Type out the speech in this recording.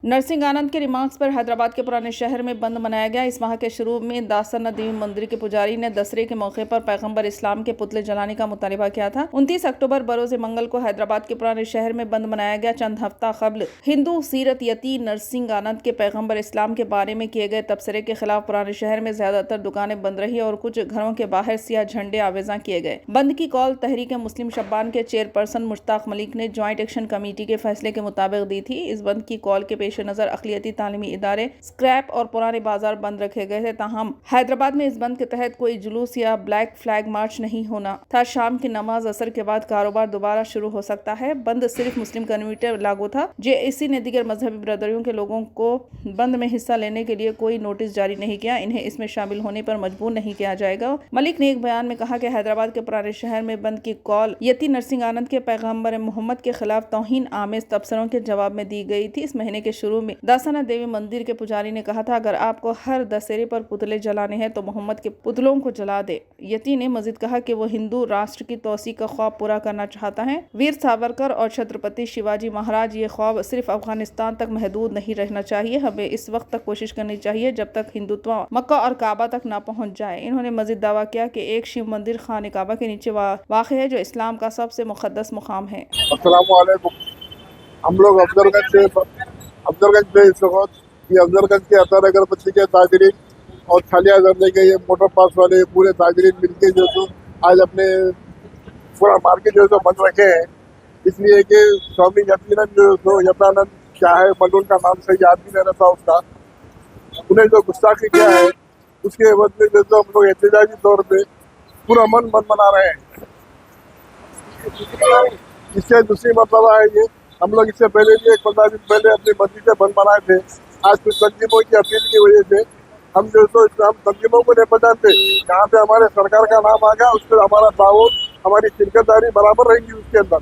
नरसिंह आनंद के रिमार्क्स पर हैदराबाद के पुराने शहर में बंद मनाया गया। इस माह के शुरू में दासना देवी मंदिर के पुजारी ने दशहरे के मौके पर पैगंबर इस्लाम के पुतले जलाने का मुतालबा किया था। 29 अक्टूबर बरोज मंगल को हैदराबाद के पुराने शहर में बंद मनाया गया। चंद हफ्ता कबल हिंदू सीरत यती नरसिंह आनंद के पैगंबर इस्लाम के बारे में किए गए तबसरे के खिलाफ पुराने शहर में ज्यादातर दुकानें बंद रही और कुछ घरों के बाहर सियाह झंडे आवेजा किए गए। बंद की कॉल तहरीक मुस्लिम शब्बान के चेयरपर्सन मुश्ताक मलिक ने ज्वाइंट एक्शन कमेटी के फैसले के मुताबिक दी थी। इस बंद की कॉल के पेश नजर अक़लियती तालीमी इदारे, स्क्रैप और पुराने बाजार बंद रखे गए थे। ताहम हैदराबाद में इस बंद के तहत कोई जुलूस या ब्लैक फ्लैग मार्च नहीं होना था। शाम की नमाज असर के बाद कारोबार दोबारा शुरू हो सकता है। बंद सिर्फ मुस्लिम कम्युनिटी लागू था। जेएसी ने दीगर मजहबी बिरादरियों के लोगों को बंद में हिस्सा लेने के लिए कोई नोटिस जारी नहीं किया। इन्हें इसमें शामिल होने पर मजबूर नहीं किया जाएगा। मलिक ने एक बयान में कहा कि हैदराबाद के पुराने शहर में बंद की कॉल यती नरसिंह आनंद के पैगंबर मोहम्मद के खिलाफ तौहीन आमेज तबसरों के जवाब में दी गई थी। इस महीने के शुरू में दासना देवी मंदिर के पुजारी ने कहा था, अगर आपको हर दशहरे पर पुतले जलाने हैं तो मोहम्मद के पुतलों को जला दे। यती ने मजीद कहा कि वो हिंदू राष्ट्र की तोसी का ख्वाब पूरा करना चाहता है। वीर सावरकर और छत्रपति शिवाजी महाराज ये ख्वाब सिर्फ अफगानिस्तान तक महदूद नहीं रहना चाहिए। हमें इस वक्त तक कोशिश करनी चाहिए जब तक हिंदुत्व मक्का और काबा तक ना पहुंच जाए। इन्होंने मजीद दावा किया कि एक शिव मंदिर खाने काबा के नीचे वाक़ है, जो इस्लाम का सबसे मुक़द्दस मुकाम है। हम लोग अफजलगंज में इस वक्त ये अफजलगंज के अतर अगरबत्ती के ताजरीन और छालिया जरने के ये मोटर पास वाले पूरे ताजरीन मिलके जो तो आज अपने पूरा मार्केट जो बंद रखे हैं, इसलिए कि स्वामी यतानंद क्या है, मलून का नाम सही याद भी नहीं रहता उसका, उन्हें जो गुस्ताखी किया है उसके बदले जो तो हम लोग एहतजाजी तौर पे पूरा मन बंद मना रहे हैं। इससे दूसरी मतलब है ये, हम लोग इससे पहले भी एक 15 दिन पहले अपनी मस्जिदें बंद बनाए थे। आज कुछ तंजीमों की अपील की वजह से हम जो तो हम तंजीमों को नहीं पहचानते, जहाँ पे हमारे सरकार का नाम आ गया उस पर हमारा ताउन, हमारी शिरकतदारी बराबर रहेगी उसके अंदर।